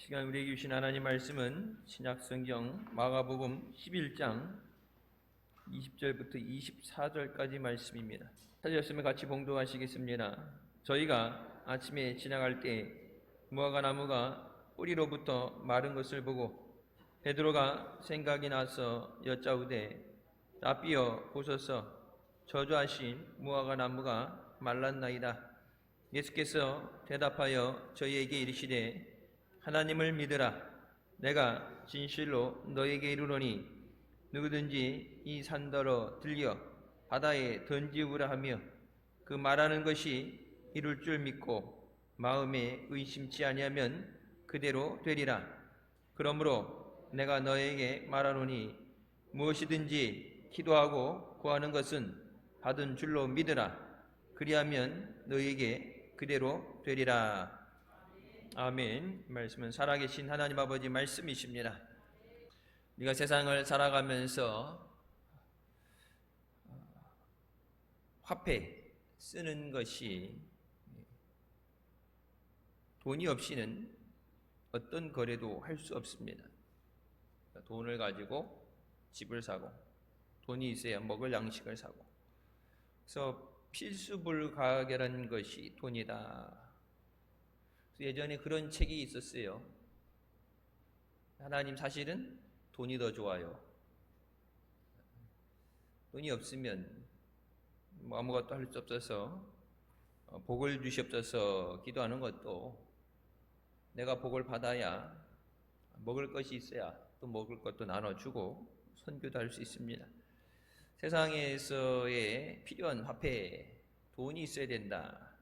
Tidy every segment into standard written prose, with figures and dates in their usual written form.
시간 우리에게 주신 하나님 말씀은 신약성경 마가복음 11장 20절부터 24절까지 말씀입니다. 찾으셨으면 같이 봉독하시겠습니다. 저희가 아침에 지나갈 때 무화과 나무가 뿌리로부터 마른 것을 보고 베드로가 생각이 나서 여짜오되 라삐어 보소서 저주하신 무화과 나무가 말랐나이다. 예수께서 대답하여 저희에게 이르시되 하나님을 믿으라. 내가 진실로 너에게 이르노니 누구든지 이 산더러 들려 바다에 던지우라 하며 그 말하는 것이 이룰 줄 믿고 마음에 의심치 아니하면 그대로 되리라. 그러므로 내가 너에게 말하노니 무엇이든지 기도하고 구하는 것은 받은 줄로 믿으라. 그리하면 너에게 그대로 되리라. 아멘. 말씀은 살아계신 하나님 아버지 말씀이십니다. 우리가 세상을 살아가면서 화폐 쓰는 것이 돈이 없이는 어떤 거래도 할 수 없습니다. 돈을 가지고 집을 사고 돈이 있어야 먹을 양식을 사고, 그래서 필수불가결한 것이 돈이다. 예전에 그런 책이 있었어요. 하나님 사실은 돈이 더 좋아요. 돈이 없으면 아무것도 할 수 없어서 복을 주시옵소서 기도하는 것도 내가 복을 받아야 먹을 것이 있어야 또 먹을 것도 나눠주고 선교도 할 수 있습니다. 세상에서의 필요한 화폐, 돈이 있어야 된다.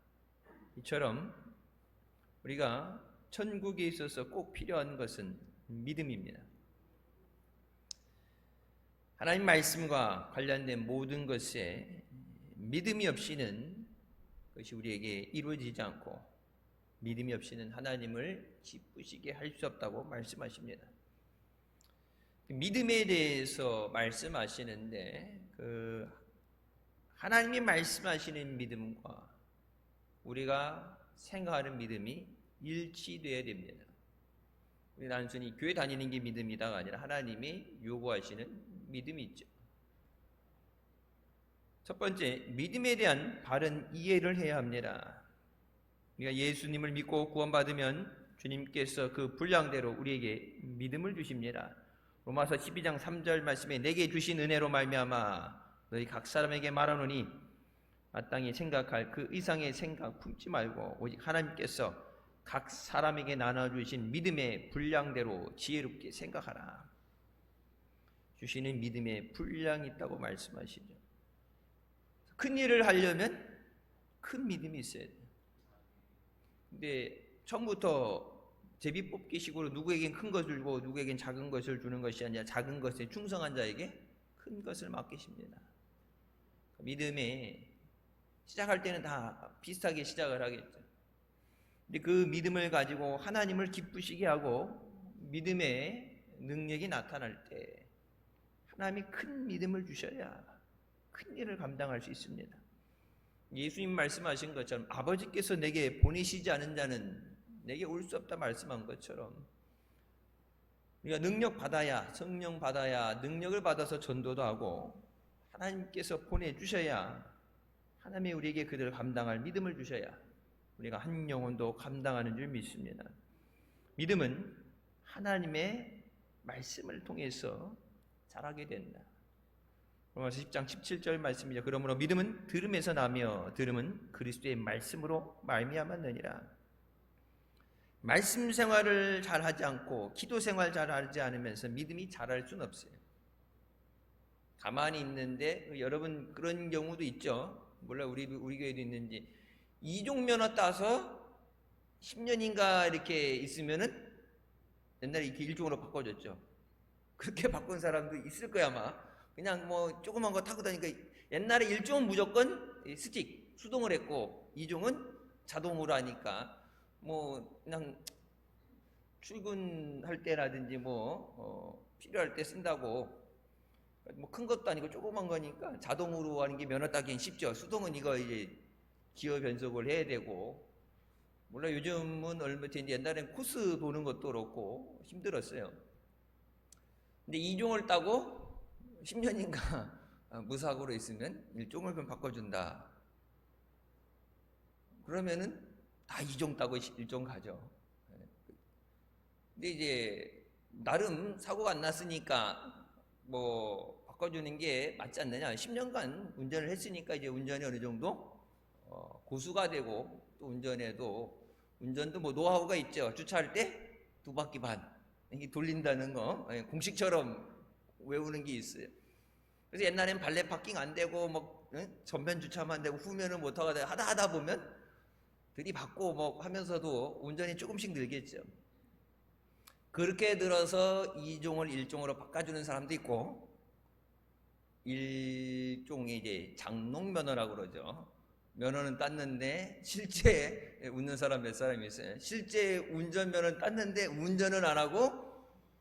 이처럼 우리가 천국에 있어서 꼭 필요한 것은 믿음입니다. 하나님 말씀과 관련된 모든 것에 믿음이 없이는 그것이 우리에게 이루어지지 않고, 믿음이 없이는 하나님을 기쁘시게 할 수 없다고 말씀하십니다. 믿음에 대해서 말씀하시는데 하나님이 말씀하시는 믿음과 우리가 생각하는 믿음이 일치되어야 됩니다. 우리 단순히 교회 다니는 게 믿음이다가 아니라 하나님이 요구하시는 믿음이 있죠. 첫 번째, 믿음에 대한 바른 이해를 해야 합니다. 우리가 예수님을 믿고 구원받으면 주님께서 그 분량대로 우리에게 믿음을 주십니다. 로마서 12장 3절 말씀에 내게 주신 은혜로 말미암아 너희 각 사람에게 말하노니 마땅히 생각할 그 이상의 생각 품지 말고 오직 하나님께서 각 사람에게 나눠주신 믿음의 분량대로 지혜롭게 생각하라. 주시는 믿음의 분량이 있다고 말씀하시죠. 큰 일을 하려면 큰 믿음이 있어야 돼요. 근데 처음부터 제비뽑기식으로 누구에겐 큰 것을 주고 누구에겐 작은 것을 주는 것이 아니라 작은 것에 충성한 자에게 큰 것을 맡기십니다. 믿음에 시작할 때는 다 비슷하게 시작을 하겠죠. 근데 그 믿음을 가지고 하나님을 기쁘시게 하고 믿음의 능력이 나타날 때 하나님이 큰 믿음을 주셔야 큰 일을 감당할 수 있습니다. 예수님 말씀하신 것처럼 아버지께서 내게 보내시지 않은 자는 내게 올 수 없다 말씀한 것처럼 우리가 능력 받아야, 성령 받아야, 능력을 받아서 전도도 하고 하나님께서 보내주셔야 하나님이 우리에게 그들을 감당할 믿음을 주셔야 우리가 한 영혼도 감당하는 줄 믿습니다. 믿음은 하나님의 말씀을 통해서 자라게 된다. 로마서 10장 17절 말씀이죠. 그러므로 믿음은 들음에서 나며 들음은 그리스도의 말씀으로 말미암았느니라. 말씀 생활을 잘하지 않고 기도 생활 잘하지 않으면서 믿음이 자랄 수는 없어요. 가만히 있는데 여러분 그런 경우도 있죠. 몰라 우리 교회도 있는지 이종 면허 따서 10년인가 이렇게 있으면은 옛날에 이렇게 일종으로 바꿔줬죠. 그렇게 바꾼 사람도 있을 거야 아마. 그냥 뭐 조그만 거 타고 다니까 옛날에 일종은 무조건 스틱 수동을 했고 이종은 자동으로 하니까 뭐 그냥 출근할 때라든지 필요할 때 쓴다고. 뭐 큰 것도 아니고 조그만 거니까 자동으로 하는 게 면허 따기엔 쉽죠. 수동은 이거 이제 기어 변속을 해야 되고 몰라 요즘은 얼마 전에 옛날엔 코스 보는 것도 그렇고 힘들었어요. 근데 2종을 따고 10년인가 무사고로 있으면 1종을 그럼 바꿔준다. 그러면은 다 2종 따고 1종 가죠. 근데 이제 나름 사고가 안 났으니까 뭐 바꿔주는 게 맞지 않느냐. 10년간 운전을 했으니까 이제 운전이 어느 정도 고수가 되고, 또 운전도 뭐 노하우가 있죠. 주차할 때 2바퀴 반 이게 돌린다는 거 공식처럼 외우는 게 있어요. 그래서 옛날엔 발레 파킹 안 되고 뭐 전면 주차만 되고 후면은 못 하고 하다 보면 들이받고 뭐 하면서도 운전이 조금씩 늘겠죠. 그렇게 들어서 2종을 1종으로 바꿔주는 사람도 있고, 1종이 이제 장롱면허라고 그러죠. 면허는 땄는데 실제 웃는 사람 몇 사람이 있어요. 실제 운전면허는 땄는데 운전을 안 하고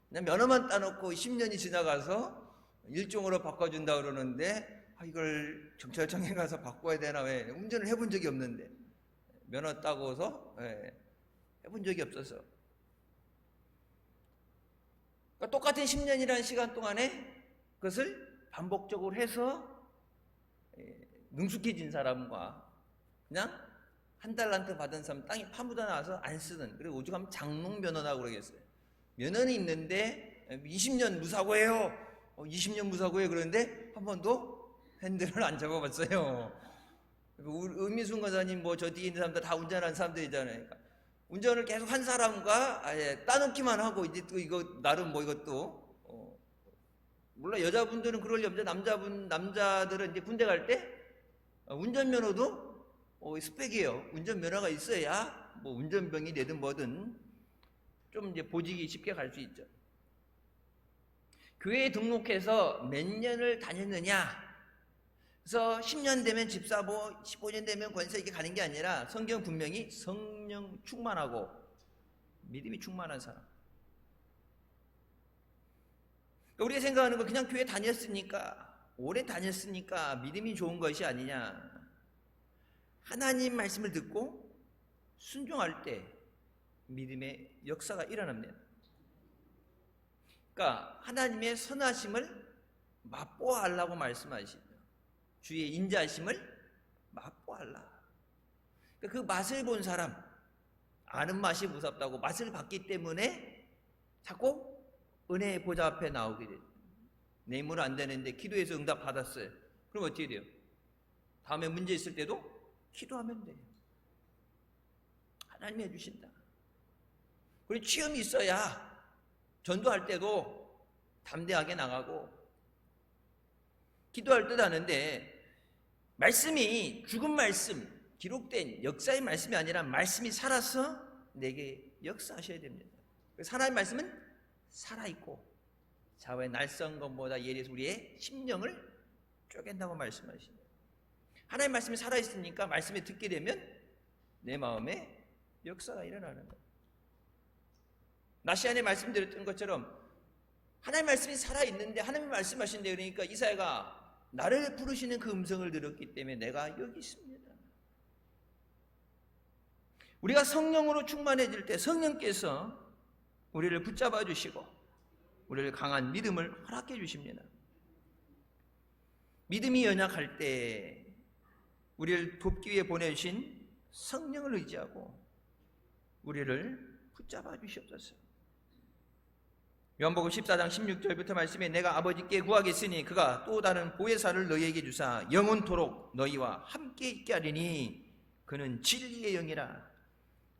그냥 면허만 따놓고 10년이 지나가서 1종으로 바꿔준다 그러는데, 이걸 경찰청에 가서 바꿔야 되나, 왜 운전을 해본 적이 없는데 면허 따고서 해본 적이 없어서. 그러니까 똑같은 10년이라는 시간 동안에 그것을 반복적으로 해서 능숙해진 사람과 그냥 한 달란트 받은 사람, 땅이 파묻어 나와서 안 쓰는, 그리고 오죽하면 장롱 면허라고 그러겠어요. 면허는 있는데 20년 무사고예요. 20년 무사고예요. 그런데 한 번도 핸들을 안 잡아봤어요. 은미순 권사님 뭐 저 뒤에 있는 사람들 다 운전하는 사람들이잖아요. 그러니까 운전을 계속 한 사람과 따놓기만 하고, 이제 또 이거 나름 뭐 이것도 몰라 여자분들은 그럴 리 없는데 남자들은 이제 군대 갈 때 운전면허도 스펙이에요. 운전면허가 있어야 뭐 운전병이 되든 뭐든 좀 이제 보직이 쉽게 갈 수 있죠. 교회에 등록해서 몇 년을 다녔느냐, 그래서 10년 되면 집사보, 15년 되면 권사, 이게 가는 게 아니라 성경 분명히 성령 충만하고 믿음이 충만한 사람. 우리가 생각하는 거 그냥 교회 다녔으니까, 오래 다녔으니까 믿음이 좋은 것이 아니냐. 하나님 말씀을 듣고 순종할 때 믿음의 역사가 일어납니다. 그러니까 하나님의 선하심을 맛보아하려고 말씀하시죠. 주의 인자심을 맛보아하라. 그 맛을 본 사람, 아는 맛이 무섭다고 맛을 봤기 때문에 자꾸 은혜의 보좌 앞에 나오게 돼요. 내 힘으로 안 되는데 기도해서 응답 받았어요. 그럼 어떻게 돼요? 다음에 문제 있을 때도 기도하면 돼요. 하나님이 해주신다. 그리고 취업이 있어야 전도할 때도 담대하게 나가고, 기도할 때도 하는데 말씀이 죽은 말씀, 기록된 역사의 말씀이 아니라 말씀이 살아서 내게 역사하셔야 됩니다. 하나님의 말씀은 살아있고 자와의 날선 것보다 예리해서 우리의 심령을 쪼갠다고 말씀하십니다. 하나님의 말씀이 살아있으니까 말씀을 듣게 되면 내 마음에 역사가 일어나는 거예요. 낮 시간에 말씀드렸던 것처럼 하나님의 말씀이 살아있는데 하나님이 말씀하신대, 그러니까 이사야가 나를 부르시는 그 음성을 들었기 때문에 내가 여기 있습니다. 우리가 성령으로 충만해질 때 성령께서 우리를 붙잡아 주시고 우리를 강한 믿음을 허락해 주십니다. 믿음이 연약할 때 우리를 돕기 위해 보내주신 성령을 의지하고 우리를 붙잡아 주시옵소서. 요한복음 14장 16절부터 말씀에 내가 아버지께 구하겠으니 그가 또 다른 보혜사를 너희에게 주사 영원토록 너희와 함께 있게 하리니 그는 진리의 영이라.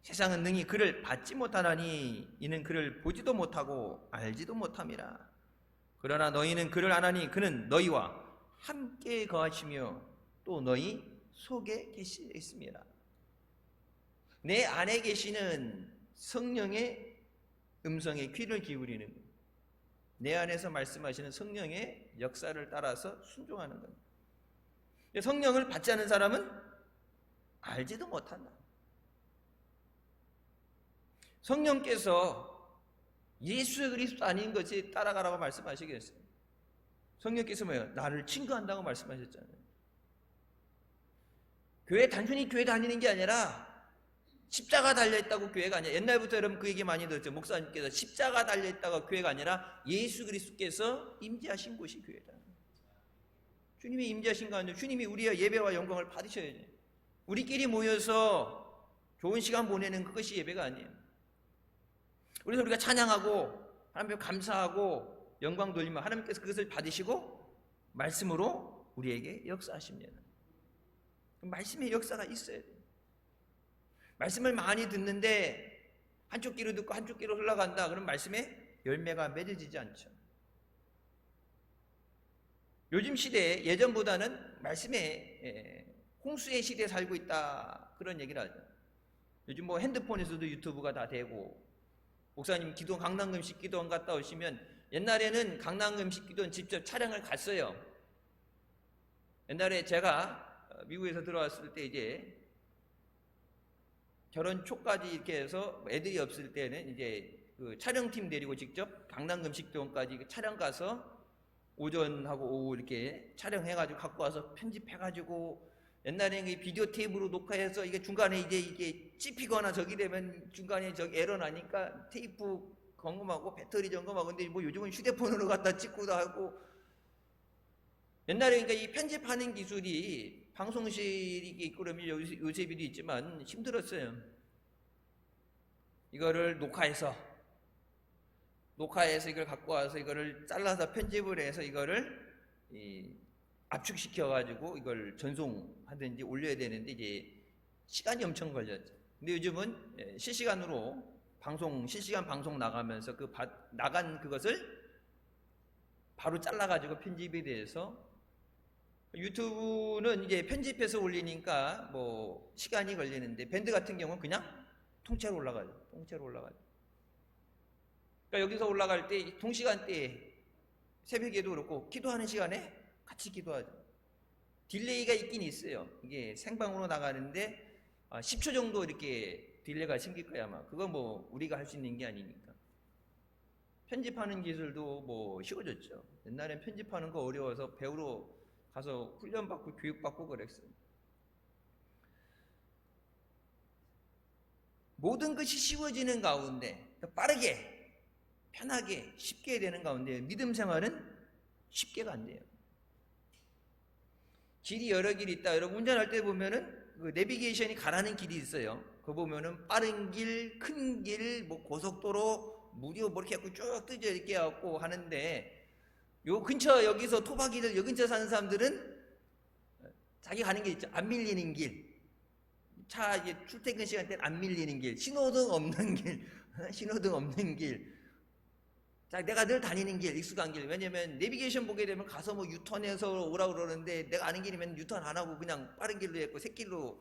세상은 능히 그를 받지 못하나니 이는 그를 보지도 못하고 알지도 못함이라. 그러나 너희는 그를 아나니 그는 너희와 함께 거하시며 또 너희 속에 계시겠습니다. 내 안에 계시는 성령의 음성에 귀를 기울이는 것, 내 안에서 말씀하시는 성령의 역사를 따라서 순종하는 겁니다. 성령을 받지 않은 사람은 알지도 못한다. 성령께서 예수 그리스도 아닌 것이 따라가라고 말씀하시겠어요? 성령께서 뭐예요? 나를 친구한다고 말씀하셨잖아요. 단순히 교회 다니는 게 아니라 십자가 달려있다고 교회가 아니라, 옛날부터 여러분 그 얘기 많이 들었죠. 목사님께서 십자가 달려있다고 교회가 아니라 예수 그리스도께서 임재하신 곳이 교회다. 주님이 임재하신 가운데 주님이 우리의 예배와 영광을 받으셔야죠. 우리끼리 모여서 좋은 시간 보내는 그것이 예배가 아니에요. 그래서 우리가 찬양하고 하나님께 감사하고 영광 돌리면 하나님께서 그것을 받으시고 말씀으로 우리에게 역사하십니다. 말씀의 역사가 있어야 돼요. 말씀을 많이 듣는데 한쪽 귀로 듣고 한쪽 귀로 흘러간다. 그럼 말씀의 열매가 맺어지지 않죠. 요즘 시대에 예전보다는 말씀의 홍수의 시대에 살고 있다, 그런 얘기를 하죠. 요즘 뭐 핸드폰에서도 유튜브가 다 되고, 목사님 기도 강남금식 기도원 갔다 오시면, 옛날에는 강남금식 기도원 직접 촬영을 갔어요. 옛날에 제가 미국에서 들어왔을 때 이제 결혼 초까지 이렇게 해서 애들이 없을 때는 이제 그 촬영팀 데리고 직접 강남금식도원까지 촬영 가서 오전하고 오후 이렇게 촬영해가지고 갖고 와서 편집해가지고, 옛날에는 비디오 테이프로 녹화해서 이게 중간에 이게 찝히거나 저기 되면 중간에 저기 에러 나니까 테이프 점검하고 배터리 점검하고, 근데 뭐 요즘은 휴대폰으로 갖다 찍고도 하고, 옛날에 그러니까 이 편집하는 기술이 방송실이 있고 그러면 요새비도 있지만 힘들었어요. 이거를 녹화해서 이걸 갖고 와서 이거를 잘라서 편집을 해서 이거를 압축시켜가지고 이걸 전송하든지 올려야 되는데 이제 시간이 엄청 걸렸죠. 근데 요즘은 실시간으로 실시간 방송 나가면서 나간 그것을 바로 잘라가지고 편집이 돼서, 유튜브는 이제 편집해서 올리니까 뭐 시간이 걸리는데, 밴드 같은 경우는 그냥 통째로 올라가죠. 그러니까 여기서 올라갈 때 동시간대에 새벽에도 그렇고 기도하는 시간에 같이 기도하죠. 딜레이가 있긴 있어요. 이게 생방으로 나가는데 10초 정도 이렇게 딜레이가 생길 거야 아마. 그건 뭐 우리가 할 수 있는 게 아니니까. 편집하는 기술도 뭐 쉬워졌죠. 옛날엔 편집하는 거 어려워서 배우러 가서 훈련받고 교육받고 그랬어요. 모든 것이 쉬워지는 가운데, 빠르게 편하게 쉽게 되는 가운데 믿음 생활은 쉽게가 안 돼요. 길이 여러 길이 있다. 여러분 운전할 때 보면은 그 내비게이션이 가라는 길이 있어요. 그거 보면은 빠른 길, 큰 길, 뭐 고속도로, 무료 뭐 이렇게 해갖고 쭉 뜨져 이렇게 해갖고 하는데, 요 근처 여기서 토박이들 여 근처 사는 사람들은 자기 가는 길 있죠. 안 밀리는 길. 차 이제 출퇴근 시간 때는 안 밀리는 길, 신호등 없는 길. 자, 내가 늘 다니는 길, 익숙한 길. 왜냐면 내비게이션 보게 되면 가서 뭐 유턴해서 오라고 그러는데, 내가 아는 길이면 유턴 안 하고 그냥 빠른 길로 했고 새길로,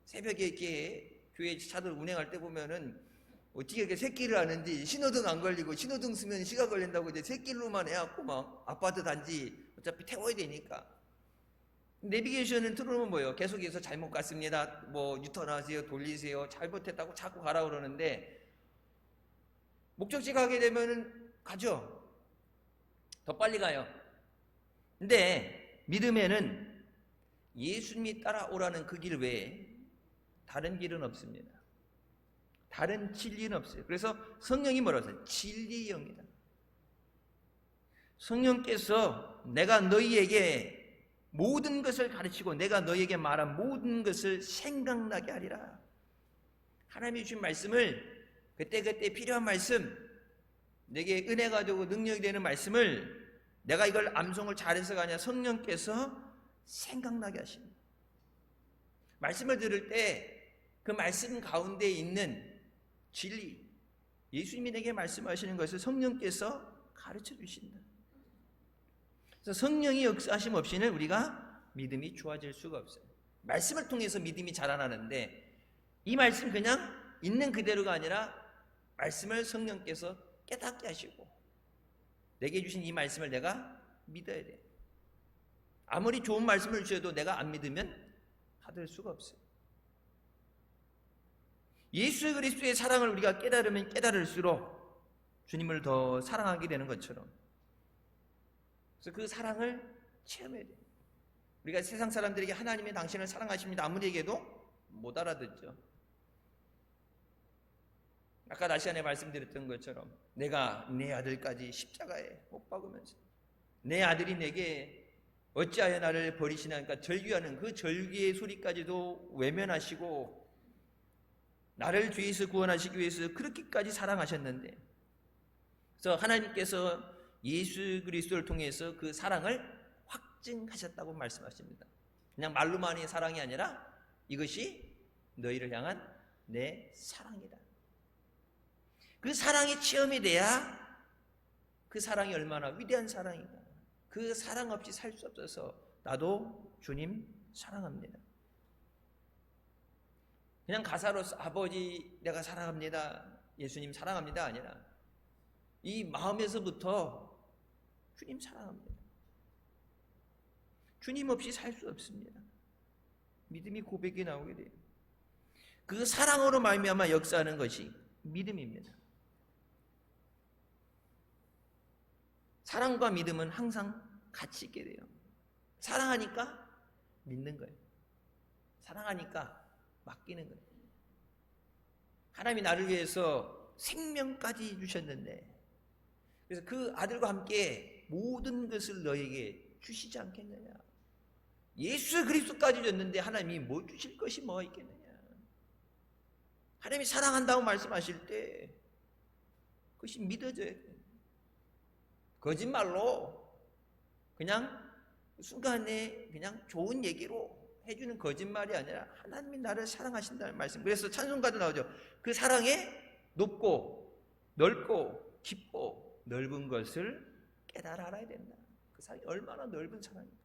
새벽에 이렇게 교회 차들 운행할 때 보면은 어떻게 이렇게 새길을 하는지, 신호등 안 걸리고, 신호등 쓰면 시간 걸린다고 이제 새길로만 해갖고 막 아파트 단지 어차피 태워야 되니까. 내비게이션을 틀어놓으면 뭐예요? 계속해서 잘못 갔습니다. 뭐 유턴하세요, 돌리세요, 잘못했다고 자꾸 가라 그러는데, 목적지 가게 되면은 가죠. 더 빨리 가요. 근데 믿음에는 예수님이 따라오라는 그 길 외에 다른 길은 없습니다. 다른 진리는 없어요. 그래서 성령이 뭐라고 하세요? 진리의 영이다. 성령께서 내가 너희에게 모든 것을 가르치고 내가 너희에게 말한 모든 것을 생각나게 하리라. 하나님이 주신 말씀을 그때그때 필요한 말씀, 내게 은혜가 되고 능력이 되는 말씀을 내가 이걸 암송을 잘해서가 아니라 성령께서 생각나게 하십니다. 말씀을 들을 때 그 말씀 가운데 있는 진리, 예수님이 내게 말씀하시는 것을 성령께서 가르쳐 주신다. 그래서 성령이 역사하심 없이는 우리가 믿음이 좋아질 수가 없어요. 말씀을 통해서 믿음이 자라나는데, 이 말씀 그냥 있는 그대로가 아니라 말씀을 성령께서 깨닫게 하시고 내게 주신 이 말씀을 내가 믿어야 돼. 아무리 좋은 말씀을 주셔도 내가 안 믿으면 받을 수가 없어요. 예수 그리스도의 사랑을 우리가 깨달으면 깨달을수록 주님을 더 사랑하게 되는 것처럼, 그래서 그 사랑을 체험해야 돼요. 우리가 세상 사람들에게 하나님의 당신을 사랑하십니다 아무리 얘기해도 못 알아듣죠. 아까 낮 시간에 말씀드렸던 것처럼 내가 내 아들까지 십자가에 못 박으면서 내 아들이 내게 어찌하여 나를 버리시나, 그러니까 절규하는 그 절규의 소리까지도 외면하시고 나를 죄에서 구원하시기 위해서 그렇게까지 사랑하셨는데, 그래서 하나님께서 예수 그리스도를 통해서 그 사랑을 확증하셨다고 말씀하십니다. 그냥 말로만의 사랑이 아니라 이것이 너희를 향한 내 사랑이다. 그 사랑이 체험이 돼야 그 사랑이 얼마나 위대한 사랑인가. 그 사랑 없이 살 수 없어서 나도 주님 사랑합니다. 그냥 가사로서 아버지 내가 사랑합니다, 예수님 사랑합니다 아니라 이 마음에서부터 주님 사랑합니다. 주님 없이 살 수 없습니다. 믿음이 고백이 나오게 돼요. 그 사랑으로 말미암아 역사하는 것이 믿음입니다. 사랑과 믿음은 항상 같이 있게 돼요. 사랑하니까 믿는 거예요. 사랑하니까 맡기는 거예요. 하나님이 나를 위해서 생명까지 주셨는데, 그래서 그 아들과 함께 모든 것을 너에게 주시지 않겠느냐. 예수 그리스도까지 줬는데 하나님이 뭐 주실 것이 뭐가 있겠느냐. 하나님이 사랑한다고 말씀하실 때 그것이 믿어져야 돼요. 거짓말로 그냥 순간에 그냥 좋은 얘기로 해주는 거짓말이 아니라 하나님이 나를 사랑하신다는 말씀. 그래서 찬송가도 나오죠. 그 사랑에 높고 넓고 깊고 넓은 것을 깨달아 알아야 된다. 그 사랑이 얼마나 넓은 사랑입니까?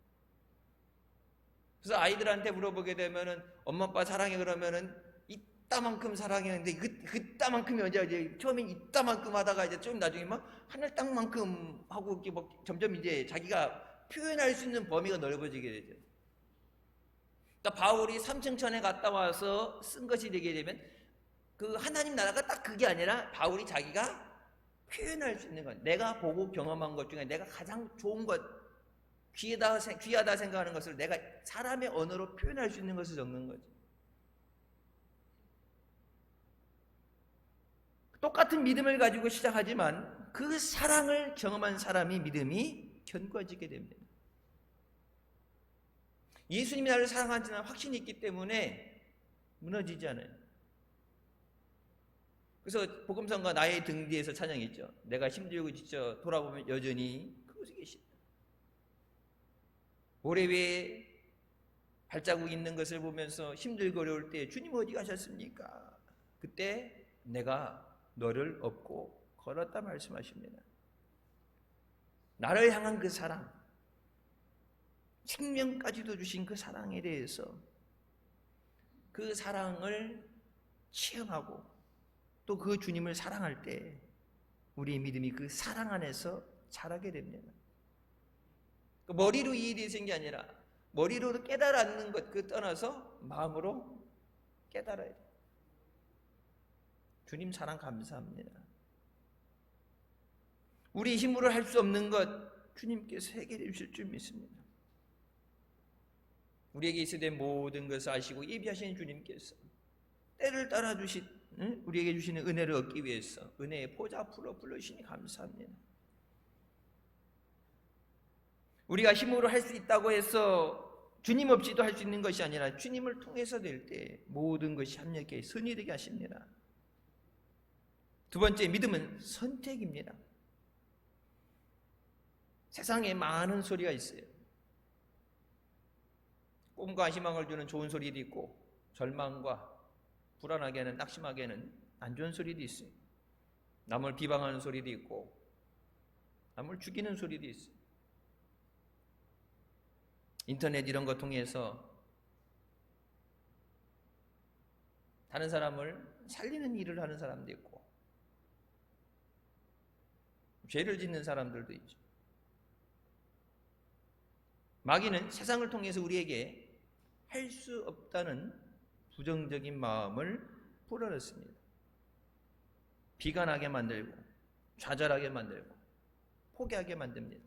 그래서 아이들한테 물어보게 되면은 엄마 아빠 사랑해 그러면은 이따만큼 사랑했는데 그따만큼이 언제 처음엔 이따만큼 하다가 이제 좀 나중에 막 하늘 땅만큼 하고 이렇게 뭐 점점 이제 자기가 표현할 수 있는 범위가 넓어지게 되죠. 그러니까 바울이 삼층천에 갔다 와서 쓴 것이 되게 되면 그 하나님 나라가 딱 그게 아니라 바울이 자기가 표현할 수 있는 것, 내가 보고 경험한 것 중에 내가 가장 좋은 것, 귀하다 생각하는 것을 내가 사람의 언어로 표현할 수 있는 것을 적는 거죠. 똑같은 믿음을 가지고 시작하지만 그 사랑을 경험한 사람이 믿음이 견고해지게 됩니다. 예수님이 나를 사랑하지는 확신이 있기 때문에 무너지지 않아요. 그래서 복음성가 나의 등 뒤에서 찬양했죠. 내가 힘들고 지쳐 돌아보면 여전히 그곳에 계신다. 모래 위에 발자국 있는 것을 보면서 힘들고 어려울 때 주님 어디 가셨습니까? 그때 내가 너를 업고 걸었다 말씀하십니다. 나를 향한 그 사랑, 생명까지도 주신 그 사랑에 대해서 그 사랑을 체험하고 또 그 주님을 사랑할 때 우리의 믿음이 그 사랑 안에서 자라게 됩니다. 머리로 이해되는 게 아니라 머리로 깨달았는 것 그 떠나서 마음으로 깨달아야 돼요. 주님 사랑 감사합니다. 우리 힘으로 할 수 없는 것 주님께서 해결해 주실 줄 믿습니다. 우리에게 있어된 모든 것을 아시고 예비하시는 주님께서 때를 따라 우리에게 주시는 은혜를 얻기 위해서 은혜의 보좌 앞으로 불러주시니 감사합니다. 우리가 힘으로 할 수 있다고 해서 주님 없이도 할 수 있는 것이 아니라 주님을 통해서 될 때 모든 것이 합력해 선이 되게 하십니다. 두 번째, 믿음은 선택입니다. 세상에 많은 소리가 있어요. 꿈과 희망을 주는 좋은 소리도 있고 절망과 불안하게 하는 낙심하게 하는 안 좋은 소리도 있어요. 남을 비방하는 소리도 있고 남을 죽이는 소리도 있어요. 인터넷 이런 거 통해서 다른 사람을 살리는 일을 하는 사람도 있고 죄를 짓는 사람들도 있죠. 마귀는 세상을 통해서 우리에게 할 수 없다는 부정적인 마음을 불어넣습니다. 비관하게 만들고 좌절하게 만들고 포기하게 만듭니다.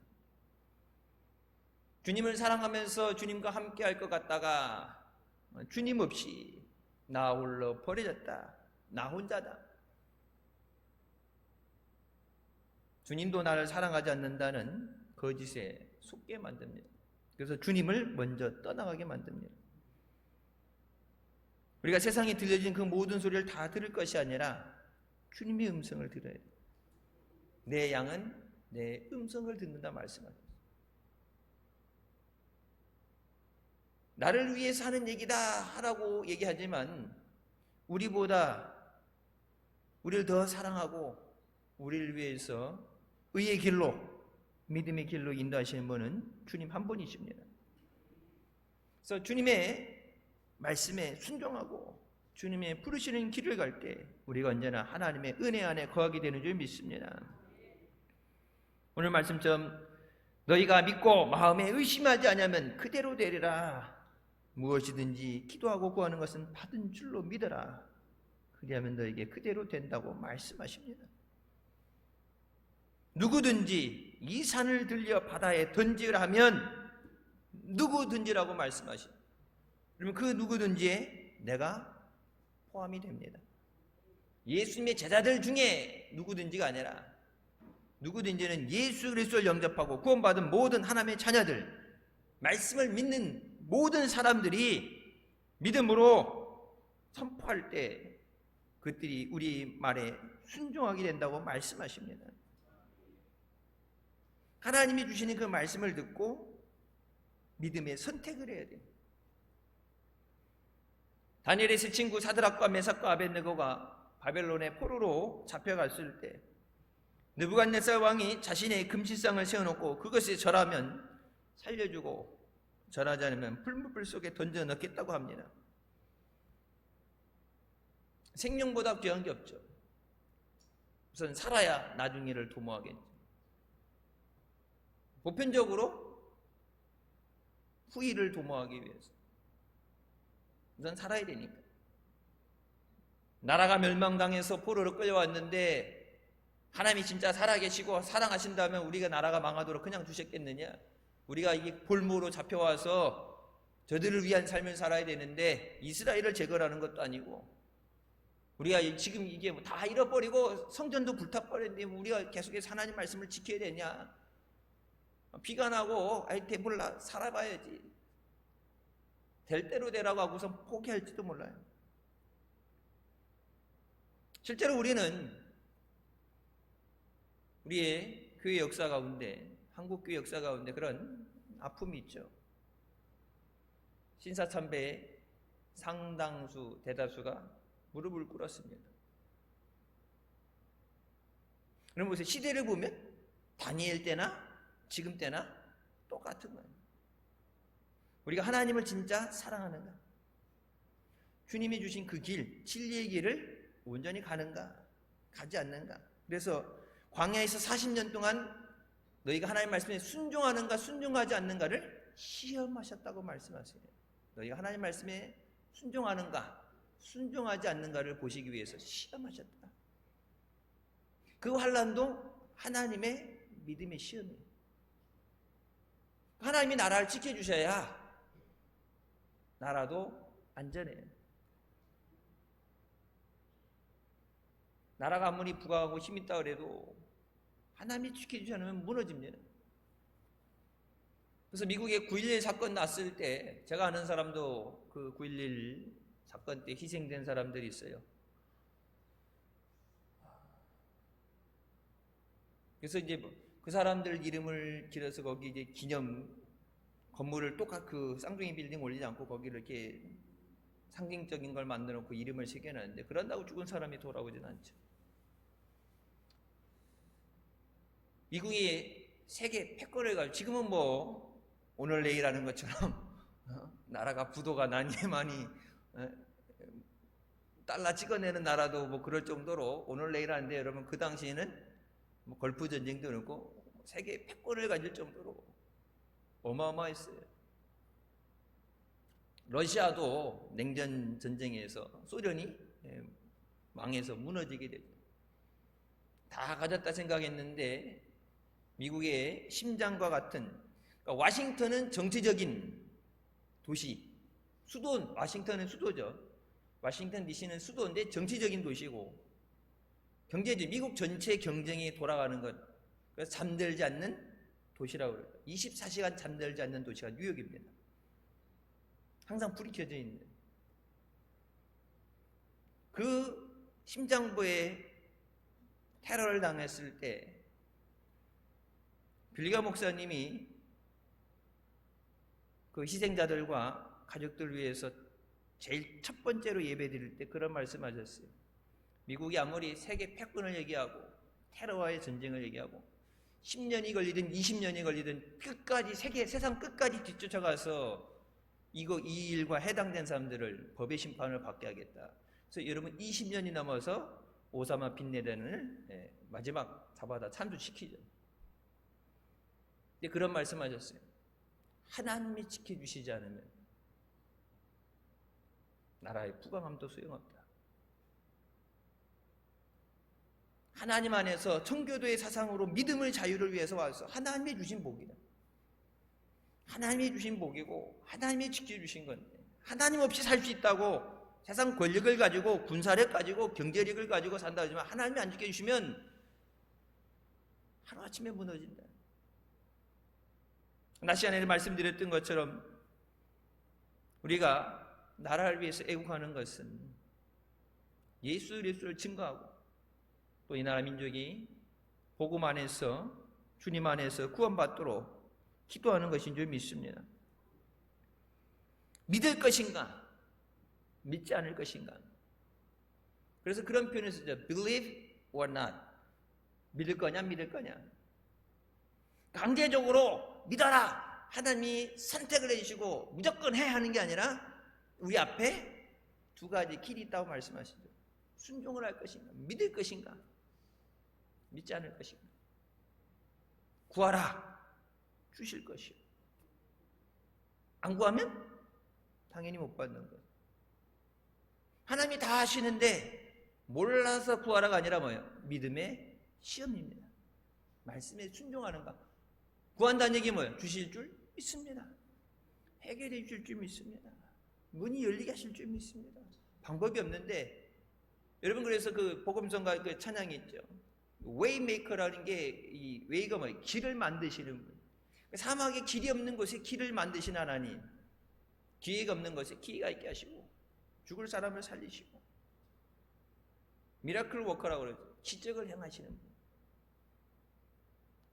주님을 사랑하면서 주님과 함께 할 것 같다가 주님 없이 나 홀로 버려졌다, 나 혼자다, 주님도 나를 사랑하지 않는다는 거짓에 속게 만듭니다. 그래서 주님을 먼저 떠나가게 만듭니다. 우리가 세상에 들려진 그 모든 소리를 다 들을 것이 아니라 주님의 음성을 들어야 돼요. 내 양은 내 음성을 듣는다 말씀하셨어요. 나를 위해서 하는 얘기다 하라고 얘기하지만 우리보다 우리를 더 사랑하고 우리를 위해서 의의 길로, 믿음의 길로 인도하시는 분은 주님 한 분이십니다. 그래서 주님의 말씀에 순종하고 주님의 부르시는 길을 갈 때 우리가 언제나 하나님의 은혜 안에 거하게 되는 줄 믿습니다. 오늘 말씀처럼 너희가 믿고 마음에 의심하지 않으면 그대로 되리라. 무엇이든지 기도하고 구하는 것은 받은 줄로 믿어라. 그리하면 너에게 그대로 된다고 말씀하십니다. 누구든지 이 산을 들려 바다에 던지라 하면 누구든지라고 말씀하십니다. 그러면 그 누구든지에 내가 포함이 됩니다. 예수님의 제자들 중에 누구든지가 아니라 누구든지는 예수 그리스도를 영접하고 구원받은 모든 하나님의 자녀들, 말씀을 믿는 모든 사람들이 믿음으로 선포할 때 그들이 우리 말에 순종하게 된다고 말씀하십니다. 하나님이 주시는 그 말씀을 듣고 믿음의 선택을 해야 돼요. 다니엘의 세 친구 사드락과 메삭과 아벳느고가 바벨론의 포로로 잡혀갔을 때 느부갓네살 왕이 자신의 금시상을 세워놓고 그것에 절하면 살려주고 절하지 않으면 풀무불 속에 던져 넣겠다고 합니다. 생명보다 귀한 게 없죠. 우선 살아야 나중 일을 도모하겠죠. 보편적으로 후일을 도모하기 위해서 우선 살아야 되니까. 나라가 멸망당해서 포로로 끌려왔는데 하나님이 진짜 살아계시고 사랑하신다면 우리가 나라가 망하도록 그냥 두셨겠느냐? 우리가 이 볼모로 잡혀와서 저들을 위한 삶을 살아야 되는데 이스라엘을 제거하는 것도 아니고 우리가 지금 이게 다 잃어버리고 성전도 불타버렸는데 우리가 계속해서 하나님 말씀을 지켜야 되냐? 비가 나고 아이템 몰라 살아봐야지. 될 대로 되라고 하고서 포기할지도 몰라요. 실제로 우리는 우리의 교회 역사 가운데, 한국 교회 역사 가운데 그런 아픔이 있죠. 신사참배의 상당수, 대다수가 무릎을 꿇었습니다. 그럼 보세요. 시대를 보면 다니엘 때나 지금 때나 똑같은 거예요. 우리가 하나님을 진짜 사랑하는가? 주님이 주신 그 길, 진리의 길을 온전히 가는가? 가지 않는가? 그래서 광야에서 40년 동안 너희가 하나님 말씀에 순종하는가 순종하지 않는가를 시험하셨다고 말씀하세요. 너희가 하나님 말씀에 순종하는가 순종하지 않는가를 보시기 위해서 시험하셨다. 그 환난도 하나님의 믿음의 시험이에요. 하나님이 나라를 지켜주셔야 나라도 안전해요. 나라가 아무리 부강하고 힘있다 그래도 하나님이 지켜주지 않으면 무너집니다. 그래서 미국에 9.11 사건 났을 때 제가 아는 사람도 그 9.11 사건 때 희생된 사람들이 있어요. 그래서 이제 그 사람들 이름을 길어서 거기 이제 기념 건물을 똑같이 그 쌍둥이 빌딩 올리지 않고 거기를 이렇게 상징적인 걸 만들어 놓고 이름을 새겨놨는데 그런다고 죽은 사람이 돌아오진 않죠. 미국이 세계 패권을 가지고 지금은 뭐 오늘 내일 하는 것처럼 나라가 부도가 나니 많이 달러 찍어내는 나라도 뭐 그럴 정도로 오늘 내일 하는데 여러분 그 당시에는 뭐 걸프 전쟁도 그렇고 세계 패권을 가질 정도로 어마어마했어요. 러시아도 냉전 전쟁에서 소련이 망해서 무너지게 됐죠. 다 가졌다 생각했는데 미국의 심장과 같은 그러니까 와싱턴은 정치적인 도시, 수도 와싱턴은 수도죠. 와싱턴 DC는 수도인데 정치적인 도시고 경제적 미국 전체 경쟁이 돌아가는 것 그래서 잠들지 않는 도시라고 그래요. 24시간 잠들지 않는 도시가 뉴욕입니다. 항상 불이 켜져 있는. 그 심장부에 테러를 당했을 때 빌리가 목사님이 그 희생자들과 가족들 위해서 제일 첫 번째로 예배 드릴 때 그런 말씀하셨어요. 미국이 아무리 세계 패권을 얘기하고 테러와의 전쟁을 얘기하고 10년이 걸리든 20년이 걸리든 끝까지 세상 끝까지 뒤쫓아가서 이 일과 해당된 사람들을 법의 심판을 받게 하겠다. 그래서 여러분 20년이 넘어서 오사마 빈라덴을 마지막 잡아다 참수시키죠. 근데 그런 말씀하셨어요. 하나님이 지켜주시지 않으면 나라의 부강함도 소용없다. 하나님 안에서 청교도의 사상으로 믿음의 자유를 위해서 와서 하나님이 주신 복이다. 하나님이 주신 복이고 하나님이 지켜주신 건데 하나님 없이 살 수 있다고 세상 권력을 가지고 군사력 가지고 경제력을 가지고 산다 하지만 하나님이 안 지켜주시면 하루아침에 무너진다. 낮 시간에 말씀드렸던 것처럼 우리가 나라를 위해서 애국하는 것은 예수 그리스도를 증거하고 또 이 나라 민족이 복음 안에서 주님 안에서 구원받도록 기도하는 것인 줄 믿습니다. 믿을 것인가? 믿지 않을 것인가? 그래서 그런 표현을 쓰죠. Believe or not. 믿을 거냐 믿을 거냐. 강제적으로 믿어라. 하나님이 선택을 해주시고 무조건 해야 하는 게 아니라 우리 앞에 두 가지 길이 있다고 말씀하시죠. 순종을 할 것인가? 믿을 것인가? 믿지 않을 것인가? 구하라. 주실 것이요. 안 구하면 당연히 못 받는 것. 하나님이 다 하시는데 몰라서 구하라가 아니라 뭐예요? 믿음의 시험입니다. 말씀에 순종하는가? 구한다는 얘기 뭐예요? 주실 줄 믿습니다. 해결해 주실 줄 믿습니다. 문이 열리게 하실 줄 믿습니다. 방법이 없는데 여러분 그래서 그 복음성가 그 찬양이 있죠. 웨이메이커라는 게 이 웨이가 뭐예요? 길을 만드시는 분. 사막에 길이 없는 곳에 길을 만드신 하나님. 기회가 없는 곳에 기회가 있게 하시고 죽을 사람을 살리시고 미라클 워커라고 그러죠. 기적을 행하시는 분.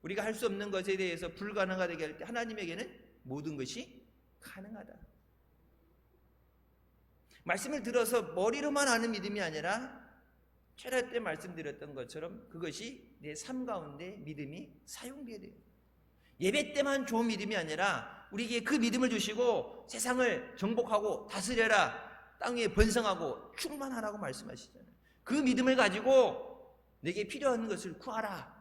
우리가 할 수 없는 것에 대해서 불가능하게 할 때 하나님에게는 모든 것이 가능하다. 말씀을 들어서 머리로만 아는 믿음이 아니라 철야 때 말씀드렸던 것처럼 그것이 내 삶 가운데 믿음이 사용되어야 돼요. 예배 때만 좋은 믿음이 아니라 우리에게 그 믿음을 주시고 세상을 정복하고 다스려라, 땅 위에 번성하고 충만하라고 말씀하시잖아요. 그 믿음을 가지고 내게 필요한 것을 구하라.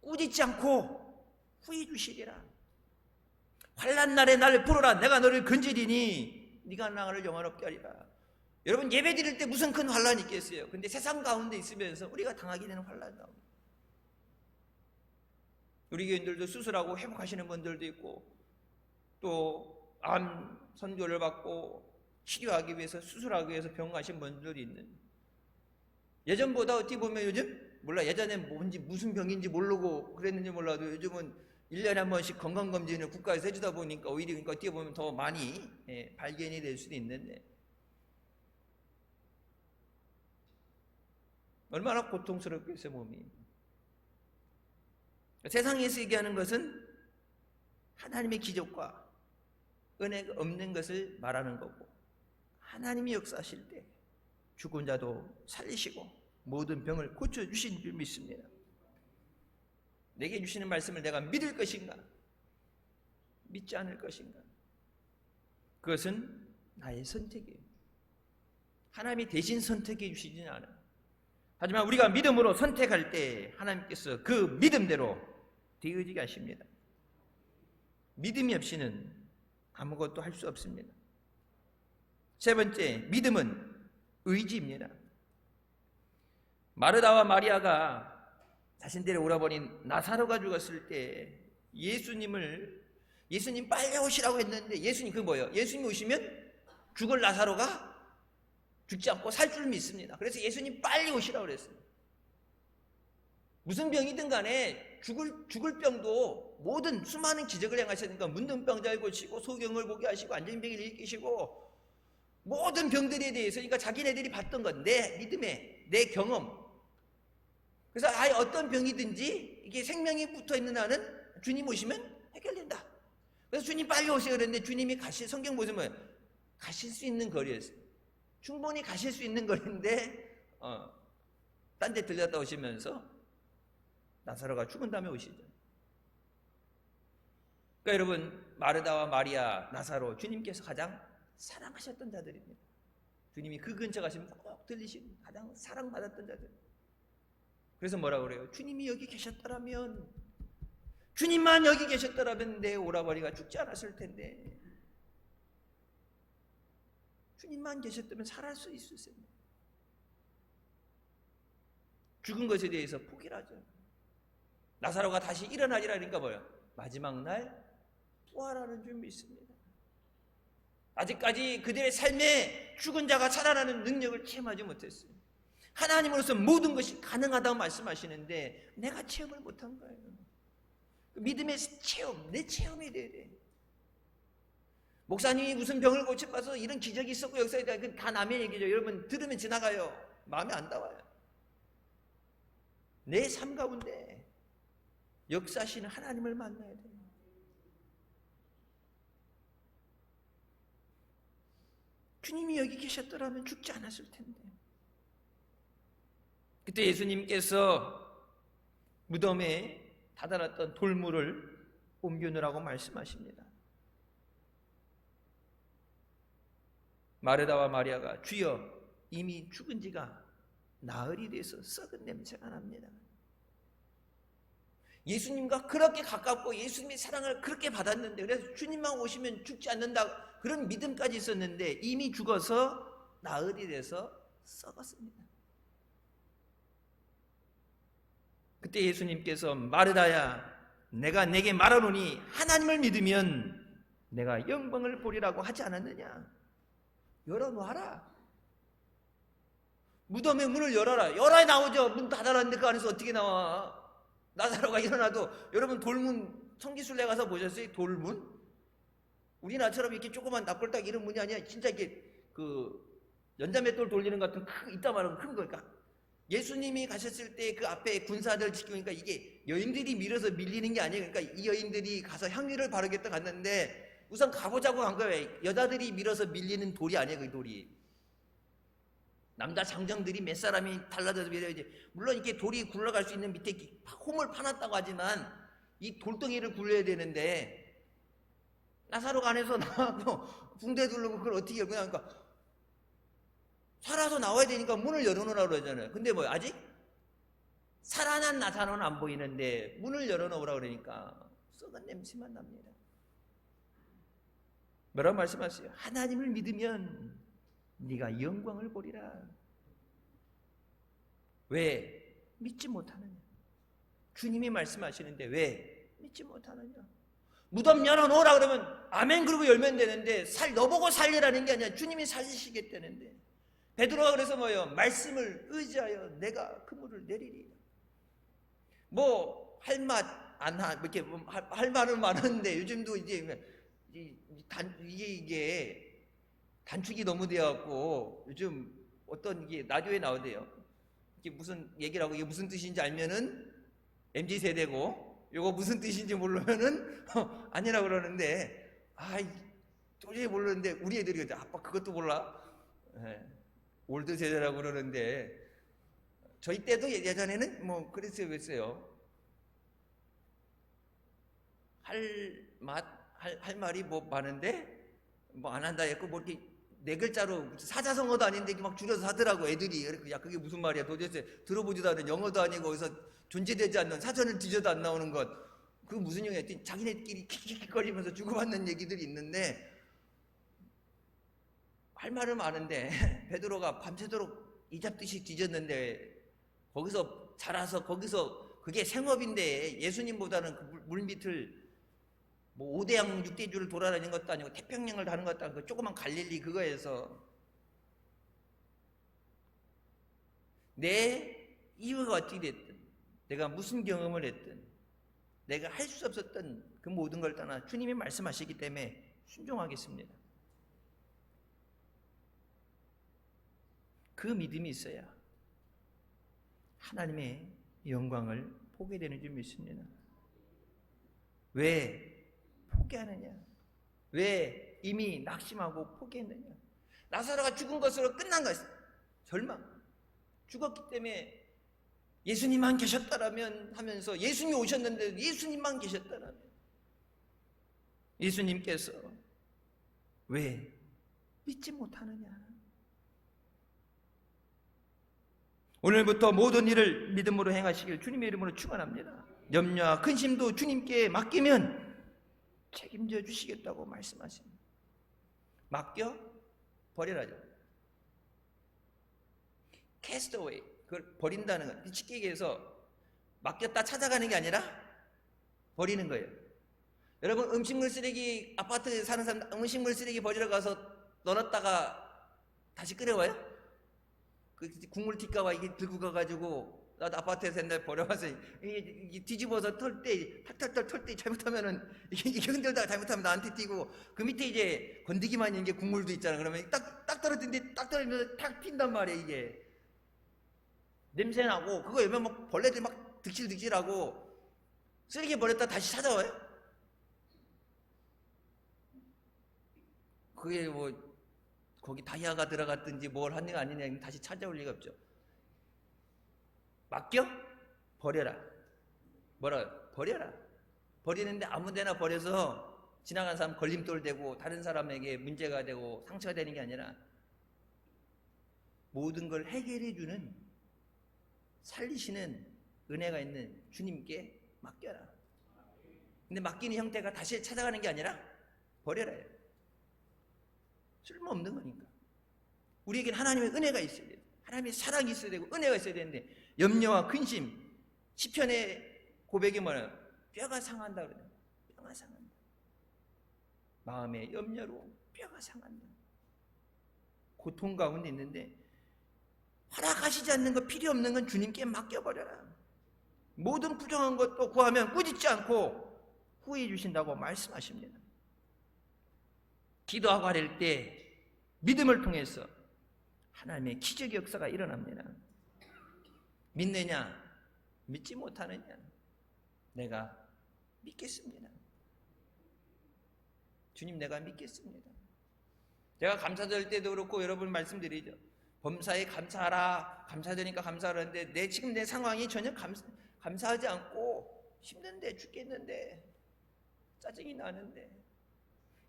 꾸짖지 않고 후히 주시리라. 환난 날에 나를 부르라. 내가 너를 건지리니 네가 나를 영화롭게 하리라. 여러분 예배 드릴 때 무슨 큰 환난이 있겠어요? 근데 세상 가운데 있으면서 우리가 당하게 되는 환난 가운데 우리 교인들도 수술하고 회복하시는 분들도 있고 또 암 선교를 받고 치료하기 위해서 수술하기 위해서 병원 가신 분들도 있는 예전보다 어떻게 보면 요즘 몰라 예전에 뭔지 무슨 병인지 모르고 그랬는지 몰라도 요즘은 1년에 한 번씩 건강검진을 국가에서 해주다 보니까 오히려 그러니까 어떻게 보면 더 많이 발견이 될 수도 있는데 얼마나 고통스럽겠어요 몸이. 세상에서 얘기하는 것은 하나님의 기적과 은혜가 없는 것을 말하는 거고 하나님이 역사하실 때 죽은 자도 살리시고 모든 병을 고쳐주신 줄 믿습니다. 내게 주시는 말씀을 내가 믿을 것인가 믿지 않을 것인가 그것은 나의 선택이에요. 하나님이 대신 선택해 주시지는 않아요. 하지만 우리가 믿음으로 선택할 때 하나님께서 그 믿음대로 되어지게 하십니다. 믿음이 없이는 아무것도 할 수 없습니다. 세 번째, 믿음은 의지입니다. 마르다와 마리아가 자신들의 오라버니 나사로가 죽었을 때 예수님 빨리 오시라고 했는데 예수님 그 뭐예요? 예수님 오시면 죽을 나사로가 죽지 않고 살 줄 믿습니다. 그래서 예수님 빨리 오시라고 그랬어요. 무슨 병이든 간에 죽을 병도 모든 수많은 기적을 행하셨으니까 문둥병자를 고치고 소경을 보게 하시고 안진병을 일으키시고 모든 병들에 대해서 그러니까 자기네들이 봤던 것, 내 믿음에 내 경험. 그래서 아예 어떤 병이든지 이게 생명이 붙어 있는 한은 주님 오시면 해결된다. 그래서 주님 빨리 오세요 그랬는데 주님이 성경 보시면 가실 수 있는 거리였어요. 충분히 가실 수 있는 거리인데 딴 데 들렸다 오시면서 나사로가 죽은 다음에 오시죠. 그러니까 여러분 마르다와 마리아, 나사로 주님께서 가장 사랑하셨던 자들입니다. 주님이 그 근처 가시면 꼭 들리시는 가장 사랑받았던 자들. 그래서 뭐라고 그래요? 주님이 여기 계셨더라면, 주님만 여기 계셨더라면 내 오라버니가 죽지 않았을 텐데, 주님만 계셨다면 살아날 수 있었어요. 죽은 것에 대해서 포기를 하죠. 나사로가 다시 일어나리라니까 뭐예요? 마지막 날 부활하는 줄 믿습니다. 아직까지 그들의 삶에 죽은 자가 살아나는 능력을 체험하지 못했어요. 하나님으로서 모든 것이 가능하다고 말씀하시는데 내가 체험을 못한 거예요. 믿음의 체험, 내 체험이 돼야 돼. 목사님이 무슨 병을 고쳐봐서 이런 기적이 있었고 역사에 대한 다 남의 얘기죠. 여러분 들으면 지나가요. 마음에 안 닿아요. 내 삶 가운데 역사하시는 하나님을 만나야 돼요. 주님이 여기 계셨더라면 죽지 않았을 텐데. 그때 예수님께서 무덤에 닫아놨던 돌물을 옮겨놓으라고 말씀하십니다. 마르다와 마리아가 주여 이미 죽은 지가 나흘이 돼서 썩은 냄새가 납니다. 예수님과 그렇게 가깝고 예수님의 사랑을 그렇게 받았는데 그래서 주님만 오시면 죽지 않는다 그런 믿음까지 있었는데 이미 죽어서 나흘이 돼서 썩었습니다. 그때 예수님께서 마르다야 내가 내게 말하노니 하나님을 믿으면 내가 영광을 보리라고 하지 않았느냐. 열어놔라. 무덤의 문을 열어야 나오죠. 문 닫아놨는데 그 안에서 어떻게 나와. 나사로가 일어나도 여러분 돌문 성기순례 가서 보셨어요? 돌문? 우리나라처럼 이렇게 조그만 납골딱 이런 문이 아니야. 진짜 이렇게 그 연자맷돌 돌리는 것 같은 이따만한 큰 거니까. 예수님이 가셨을 때 그 앞에 군사들 지키니까 이게 여인들이 밀어서 밀리는 게 아니에요. 그러니까 이 여인들이 가서 향유를 바르겠다 갔는데 우선 가보자고 간 거예요. 여자들이 밀어서 밀리는 돌이 아니에요. 그 돌이. 남자 장정들이 몇 사람이 달라져서 밀어야지. 물론 이렇게 돌이 굴러갈 수 있는 밑에 홈을 파놨다고 하지만 이 돌덩이를 굴려야 되는데 나사로가 안에서 나와서 붕대 두르고 그걸 어떻게 열고 그러니까 살아서 나와야 되니까 문을 열어놓으라고 그러잖아요. 근데 뭐 아직 살아난 나사로는 안 보이는데 문을 열어놓으라고 그러니까 썩은 냄새만 납니다. 뭐라고 말씀하세요? 하나님을 믿으면 네가 영광을 보리라. 왜 믿지 못하느냐? 주님이 말씀하시는데 왜 믿지 못하느냐? 무덤 열어놓으라 그러면 아멘 그러고 열면 되는데 너보고 살리라는 게 아니라 주님이 살리시겠다는데 베드로가 그래서 뭐예요? 말씀을 의지하여 내가 그물을 내리리. 뭐 할 맛 안 이렇게 할 말은 많은데 요즘도 이제 이게 단축이 너무 되어갖고 요즘 어떤 이게 라디오에 나오대요. 이게 무슨 얘기를 하고 이게 무슨 뜻인지 알면은 MZ 세대고 이거 무슨 뜻인지 모르면은 아니라 그러는데 도저히 모르는데 우리 애들이 아빠 그것도 몰라? 네. 올드 세대라고 그러는데 저희 때도 예전에는 뭐 그랬어요. 할 말이 뭐 많은데 뭐 안 한다 했고 뭐 이렇게 네 글자로 사자성어도 아닌데 막 줄여서 하더라고 애들이. 야 그게 무슨 말이야 도대체 들어보지도 않은 영어도 아니고 거기서 존재되지 않는 사전을 뒤져도 안 나오는 것 그 무슨 영어야. 자기네끼리 킥킥거리면서 주고받는 얘기들이 있는데 할 말은 많은데 베드로가 밤새도록 이잡듯이 뒤졌는데 거기서 자라서 거기서 그게 생업인데 예수님보다는 그 물밑을 뭐 5대양 6대주를 돌아다니는 것도 아니고 태평양을 다는 것도 아니고 조그만 갈릴리 그거에서 내 이유가 어떻게 됐든 내가 무슨 경험을 했든 내가 할 수 없었던 그 모든 걸 떠나 주님이 말씀하시기 때문에 순종하겠습니다. 그 믿음이 있어야 하나님의 영광을 보게 되는 줄 믿습니다. 왜 포기하느냐? 왜 이미 낙심하고 포기했느냐? 나사로가 죽은 것으로 끝난 것이다. 절망. 죽었기 때문에 예수님만 계셨다라면 하면서 예수님이 오셨는데 예수님만 계셨다라면 예수님께서 왜 믿지 못하느냐? 오늘부터 모든 일을 믿음으로 행하시길 주님의 이름으로 축원합니다. 염려와 근심도 주님께 맡기면 책임져 주시겠다고 말씀하십니다. 맡겨 버리라죠. cast away, 그걸 버린다는 건 쉽게 얘기해서 맡겼다 찾아가는 게 아니라 버리는 거예요. 여러분 음식물 쓰레기, 아파트에 사는 사람 음식물 쓰레기 버리러 가서 넣어놨다가 다시 끓여와요? 그 국물 튈까봐 이게 들고 가가지고 나도 아파트에서 옛날에 버려와서 이게 뒤집어서 털 때 탁탁탁 털 때 잘못하면은 이게 흔들다가 잘못하면 나한테 튀고 그 밑에 이제 건드기만 있는 게 국물도 있잖아. 그러면 딱 떨어뜨는데 딱 떨어지면서 탁 튄단 말이야. 이게 냄새 나고 그거 열면 막 벌레들이 막 득실득실하고 쓰레기 버렸다 다시 찾아와요. 그게 뭐 거기 다이아가 들어갔든지 뭘 한 게 아니냐 다시 찾아올 리가 없죠. 맡겨? 버려라. 뭐라? 버려라. 버리는데 아무 데나 버려서 지나간 사람 걸림돌 되고 다른 사람에게 문제가 되고 상처가 되는 게 아니라 모든 걸 해결해 주는 살리시는 은혜가 있는 주님께 맡겨라. 근데 맡기는 형태가 다시 찾아가는 게 아니라 버려라요. 쓸모없는 거니까. 우리에겐 하나님의 은혜가 있어야 돼요. 하나님의 사랑이 있어야 되고 은혜가 있어야 되는데 염려와 근심, 시편의 고백이 뭐예요? 뼈가 상한다 그래요. 뼈가 상한다. 마음의 염려로 뼈가 상한다. 고통 가운데 있는데 허락하시지 않는 것, 필요 없는 건 주님께 맡겨버려라. 모든 부정한 것도 구하면 꾸짖지 않고 후회해 주신다고 말씀하십니다. 기도하고 하릴 때 믿음을 통해서 하나님의 기적의 역사가 일어납니다. 믿느냐? 믿지 못하느냐? 내가 믿겠습니다. 주님 내가 믿겠습니다. 제가 감사드릴 때도 그렇고 여러분 말씀드리죠. 범사에 감사하라, 감사드리니까 감사하는데 지금 내 상황이 전혀 감사하지 않고 힘든데 죽겠는데 짜증이 나는데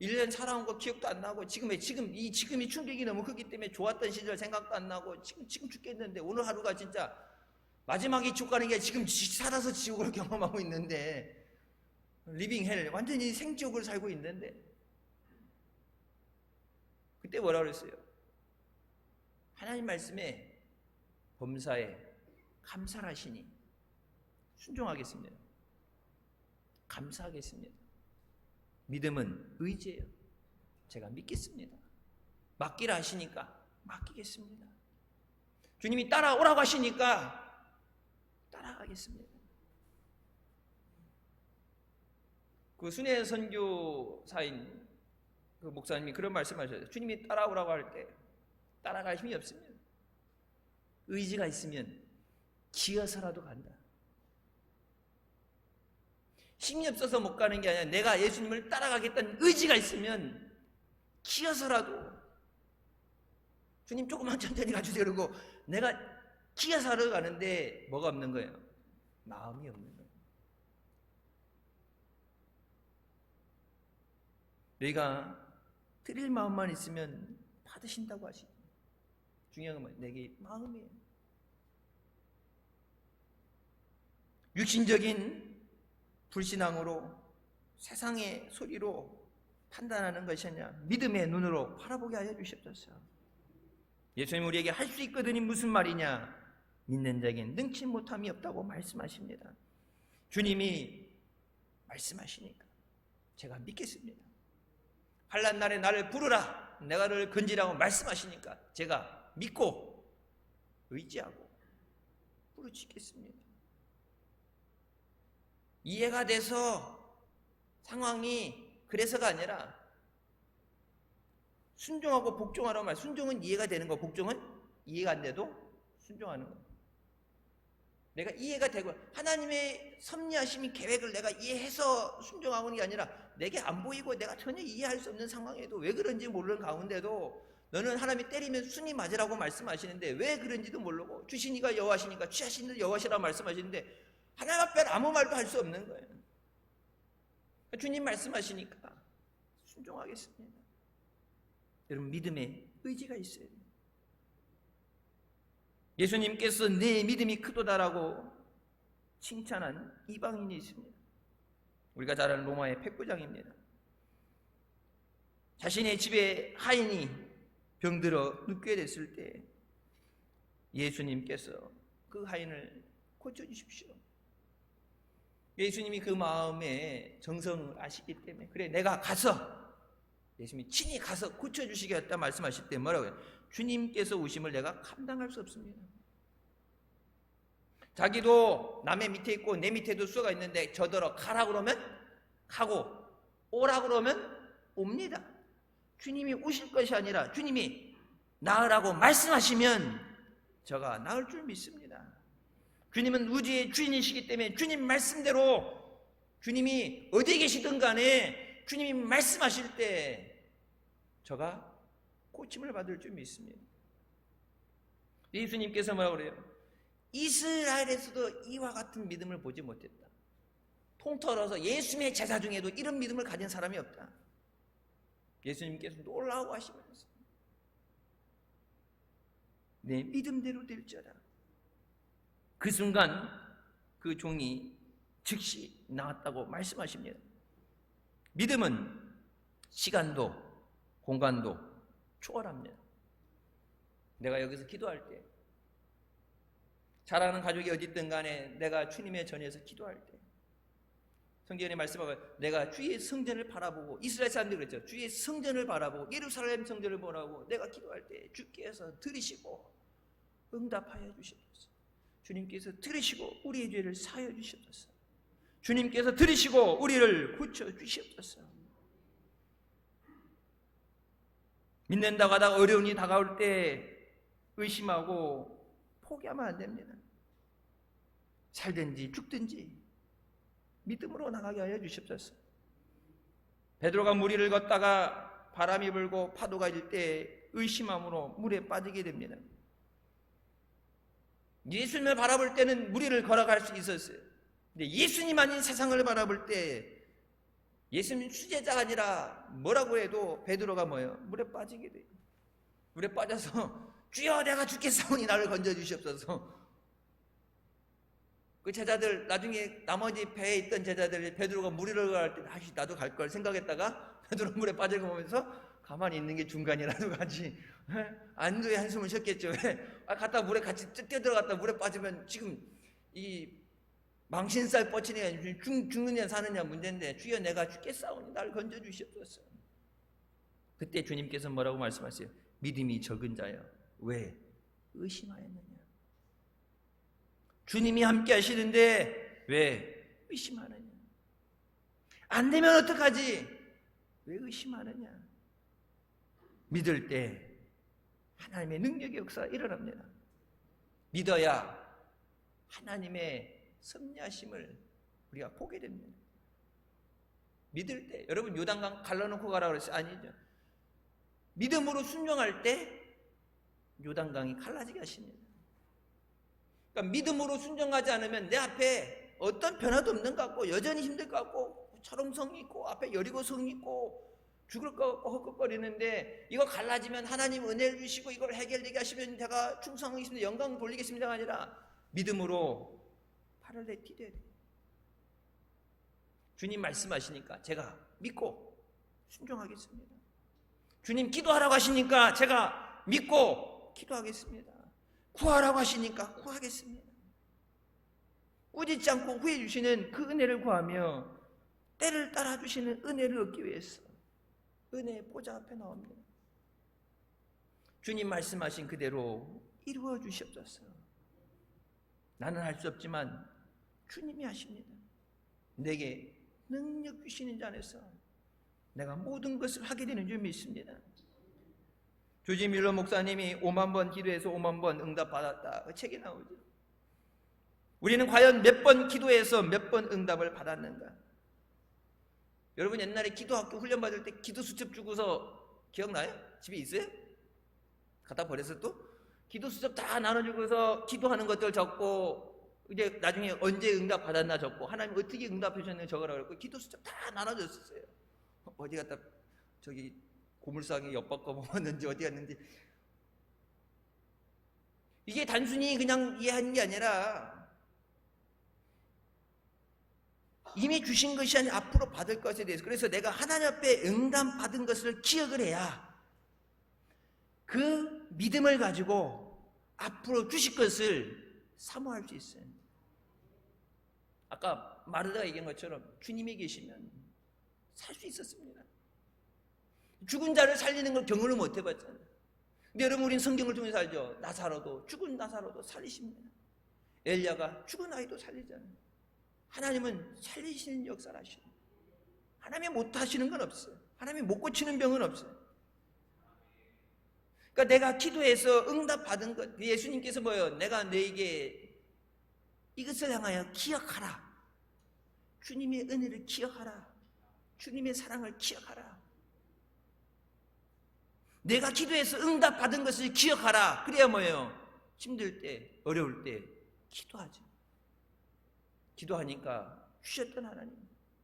1년 살아온 거 기억도 안 나고 지금이 충격이 너무 크기 때문에 좋았던 시절 생각도 안 나고 지금 죽겠는데 오늘 하루가 진짜 마지막이 지옥 가는 게 지금 살아서 지옥을 경험하고 있는데 리빙 헬 완전히 생지옥을 살고 있는데 그때 뭐라 그랬어요? 하나님 말씀에 범사에 감사하시니 순종하겠습니다. 감사하겠습니다. 믿음은 의지예요. 제가 믿겠습니다. 맡기라 하시니까 맡기겠습니다. 주님이 따라오라고 하시니까 따라가겠습니다. 그 순회 선교사인 그 목사님이 그런 말씀하셨어요. 주님이 따라오라고 할 때 따라갈 힘이 없습니다. 의지가 있으면 기어서라도 간다. 힘이 없어서 못 가는 게 아니라 내가 예수님을 따라가겠다는 의지가 있으면 기어서라도 주님 조금만 천천히 가주세요 그러고 내가 기어서라도 가는데 뭐가 없는 거예요? 마음이 없는 거예요. 너희가 드릴 마음만 있으면 받으신다고 하시죠. 중요한 건 내게 마음이에요. 육신적인 불신앙으로 세상의 소리로 판단하는 것이 아니라 믿음의 눈으로 바라보게 하여 주시옵소서. 예수님 우리에게 할 수 있거든이 무슨 말이냐? 믿는 자에겐 능치 못함이 없다고 말씀하십니다. 주님이 말씀하시니까 제가 믿겠습니다. 환난 날에 나를 부르라 내가 너를 건지라고 말씀하시니까 제가 믿고 의지하고 부르짖겠습니다. 이해가 돼서 상황이 그래서가 아니라 순종하고 복종하라고 말. 순종은 이해가 되는 거, 복종은 이해가 안 돼도 순종하는 거. 내가 이해가 되고 하나님의 섭리하심이 계획을 내가 이해해서 순종하는 게 아니라 내게 안 보이고 내가 전혀 이해할 수 없는 상황에도 왜 그런지 모르는 가운데도 너는 하나님이 때리면 순이 맞으라고 말씀하시는데 왜 그런지도 모르고 주신 이가 여호와시니까 취하신 일 여호와시라고 말씀하시는데 하나님 앞에 아무 말도 할 수 없는 거예요. 주님 말씀하시니까 순종하겠습니다. 여러분 믿음에 의지가 있어야 돼요. 예수님께서 내 믿음이 크도다라고 칭찬한 이방인이 있습니다. 우리가 잘 아는 로마의 백부장입니다. 자신의 집에 하인이 병들어 눕게 됐을 때 예수님께서 그 하인을 고쳐주십시오. 예수님이 그 마음의 정성을 아시기 때문에 그래 내가 가서 예수님이 친히 가서 고쳐주시겠다 말씀하실 때 뭐라고 해요? 주님께서 오심을 내가 감당할 수 없습니다. 자기도 남의 밑에 있고 내 밑에도 수가 있는데 저더러 가라 그러면 가고 오라 그러면 옵니다. 주님이 오실 것이 아니라 주님이 나으라고 말씀하시면 저가 나을 줄 믿습니다. 주님은 우주의 주인이시기 때문에 주님 말씀대로 주님이 어디에 계시든 간에 주님이 말씀하실 때 저가 고침을 받을 줄 믿습니다. 예수님께서 뭐라고 그래요? 이스라엘에서도 이와 같은 믿음을 보지 못했다. 통틀어서 예수님의 제자 중에도 이런 믿음을 가진 사람이 없다. 예수님께서 놀라워 하시면서 내 믿음대로 될지어다. 그 순간 그 종이 즉시 나왔다고 말씀하십니다. 믿음은 시간도 공간도 초월합니다. 내가 여기서 기도할 때 사랑하는 가족이 어디 있든 간에 내가 주님의 전에서 기도할 때 성경에 말씀하고 내가 주의 성전을 바라보고 이스라엘 사람들이 그랬죠. 주의 성전을 바라보고 예루살렘 성전을 보라고 내가 기도할 때 주께서 들으시고 응답하여 주시옵소서. 주님께서 들으시고 우리의 죄를 사하여 주시옵소서. 주님께서 들으시고 우리를 고쳐 주시옵소서. 믿는다고 하다가 어려움이 다가올 때 의심하고 포기하면 안 됩니다. 살든지 죽든지 믿음으로 나가게 하여 주시옵소서. 베드로가 물 위를 걷다가 바람이 불고 파도가 일 때 의심함으로 물에 빠지게 됩니다. 예수님을 바라볼 때는 물 위를 걸어갈 수 있었어요. 근데 예수님 아닌 세상을 바라볼 때 예수님 수제자가 아니라 뭐라고 해도 베드로가 뭐예요? 물에 빠지게 돼요. 물에 빠져서 주여 내가 죽겠사오니 나를 건져주시옵소서. 그 제자들 나중에 나머지 배에 있던 제자들 베드로가 물 위를 갈 때 나도 갈 걸 생각했다가 베드로 물에 빠질 거 보면서 가만히 있는 게 중간이라도 가지 안도의 한숨을 쉬었겠죠. 갔다 물에 같이 뛰어들어갔다 물에 빠지면 지금 이 망신살 뻗치냐 죽느냐 사느냐 문제인데 주여 내가 죽겠사오니 나를 건져주시옵소서. 그때 주님께서 뭐라고 말씀하세요? 믿음이 적은 자여 왜 의심하였느냐. 주님이 함께 하시는데 왜 의심하느냐. 안 되면 어떡하지? 왜 의심하느냐. 믿을 때 하나님의 능력의 역사가 일어납니다. 믿어야 하나님의 섭리하심을 우리가 보게 됩니다. 믿을 때 여러분 요단강 갈라놓고 가라고 그랬어요? 아니죠. 믿음으로 순종할 때 요단강이 갈라지게 하십니다. 그러니까 믿음으로 순종하지 않으면 내 앞에 어떤 변화도 없는 것 같고 여전히 힘들 것 같고 철옹성이 있고 앞에 여리고성이 있고 죽을 것 같고 헛헛거리는데 이거 갈라지면 하나님 은혜를 주시고 이걸 해결되게 하시면 제가 충성하겠습니다. 영광 돌리겠습니다가 아니라 믿음으로 팔을 내디뎌야 돼요. 주님 말씀하시니까 제가 믿고 순종하겠습니다. 주님 기도하라고 하시니까 제가 믿고 기도하겠습니다. 구하라고 하시니까 구하겠습니다. 꾸짖지 않고 구해 주시는 그 은혜를 구하며 때를 따라 주시는 은혜를 얻기 위해서 은혜의 보좌 앞에 나옵니다. 주님 말씀하신 그대로 이루어 주시옵소서. 나는 할 수 없지만 주님이 하십니다. 내게 능력 주시는 자 안에서 내가 모든 것을 하게 되는 줄 믿습니다. 조지 밀러 목사님이 5만 번 기도해서 5만 번 응답받았다, 그 책에 나오죠. 우리는 과연 몇 번 기도해서 몇 번 응답을 받았는가? 여러분 옛날에 기도학교 훈련 받을 때 기도 수첩 주고서 기억나요? 집에 있어요? 갖다 버려서 또 기도 수첩 다 나눠주고서 기도하는 것들 적고 이제 나중에 언제 응답 받았나 적고 하나님 어떻게 응답해 주셨는지 적으라고 그랬고 기도 수첩 다 나눠줬었어요. 어디 갔다 저기 고물상에 엿바꿔 먹었는지 어디 갔는지. 이게 단순히 그냥 이해하는 게 아니라 이미 주신 것이 아니라 앞으로 받을 것에 대해서, 그래서 내가 하나님 앞에 응답 받은 것을 기억을 해야 그 믿음을 가지고 앞으로 주실 것을 사모할 수 있어요. 아까 마르다가 얘기한 것처럼 주님이 계시면 살 수 있었습니다. 죽은 자를 살리는 걸 경험을 못 해봤잖아요. 근데 여러분 우리는 성경을 통해서 알죠. 나사로도, 죽은 나사로도 살리십니다. 엘리야가 죽은 아이도 살리잖아요. 하나님은 살리시는 역사를 하시는, 하나님이 못 하시는 건 없어요. 하나님이 못 고치는 병은 없어요. 그러니까 내가 기도해서 응답 받은 것, 예수님께서 뭐예요? 내가 너에게 이것을 향하여 기억하라. 주님의 은혜를 기억하라. 주님의 사랑을 기억하라. 내가 기도해서 응답 받은 것을 기억하라. 그래야 뭐예요? 힘들 때, 어려울 때 기도하죠. 기도하니까 주셨던 하나님,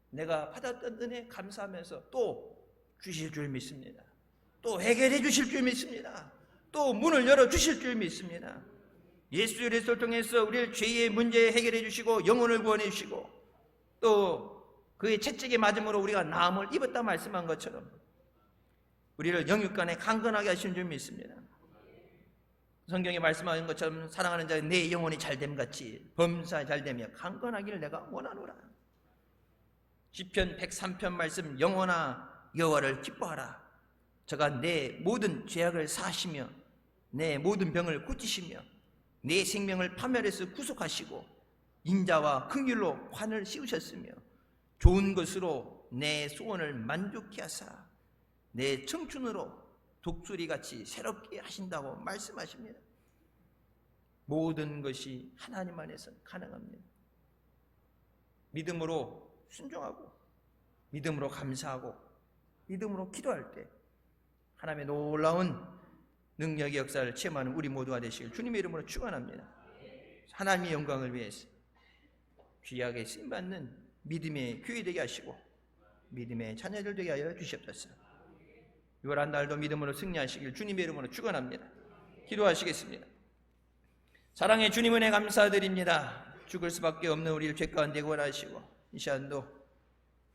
내가 받았던 은혜 감사하면서 또 주실 줄 믿습니다. 또 해결해 주실 줄 믿습니다. 또 문을 열어 주실 줄 믿습니다. 예수 그리스도를 통해서 우리를 죄의 문제 해결해 주시고 영혼을 구원해 주시고 또 그의 채찍에 맞음으로 우리가 나음을 입었다 말씀한 것처럼 우리를 영육간에 강건하게 하시는 줄 믿습니다. 성경에 말씀하는 것처럼 사랑하는 자의 내 영혼이 잘됨 같이 범사에 잘되며 강건하기를 내가 원하노라. 시편 103편 말씀, 영혼아 여호와를 기뻐하라. 저가 내 모든 죄악을 사하시며 내 모든 병을 고치시며 내 생명을 파멸해서 구속하시고 인자와 긍휼로 관을 씌우셨으며 좋은 것으로 내 소원을 만족케 하사 내 청춘으로 독수리같이 새롭게 하신다고 말씀하십니다. 모든 것이 하나님 안에서 가능합니다. 믿음으로 순종하고 믿음으로 감사하고 믿음으로 기도할 때 하나님의 놀라운 능력의 역사를 체험하는 우리 모두가 되시길 주님의 이름으로 축원합니다. 하나님의 영광을 위해서 귀하게 쓰임받는 믿음의 교회 되게 하시고 믿음의 자녀들 되게 하여 주시옵소서. 6월 한 달도 믿음으로 승리하시길 주님의 이름으로 축원합니다. 기도하시겠습니다. 사랑의 주님 은혜 감사드립니다. 죽을 수밖에 없는 우리를 죄 가운데 구원하시고 이 시간도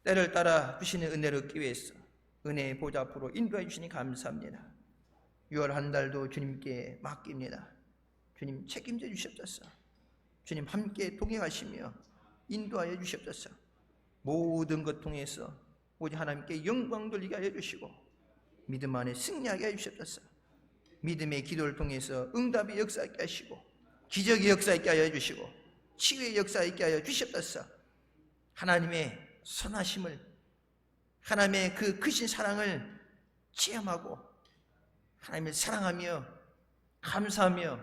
때를 따라 주시는 은혜를 얻기 위해서 은혜의 보좌 앞으로 인도해 주시니 감사합니다. 6월 한 달도 주님께 맡깁니다. 주님 책임져 주시옵소서. 주님 함께 동행하시며 인도하여 주시옵소서. 모든 것 통해서 오직 하나님께 영광 돌리게 하여 주시고 믿음 안에 승리하게 하여 주시옵소서. 믿음의 기도를 통해서 응답의 역사 있게 하시고 기적의 역사 있게 하여 주시고 치유의 역사 있게 하여 주시옵소서. 하나님의 선하심을, 하나님의 그 크신 사랑을 체험하고 하나님을 사랑하며 감사하며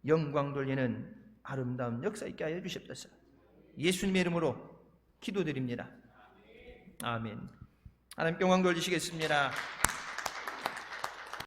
영광 돌리는 아름다운 역사 있게 하여 주시옵소서. 예수님의 이름으로 기도드립니다. 아멘. 하나님께 영광 돌리시겠습니다.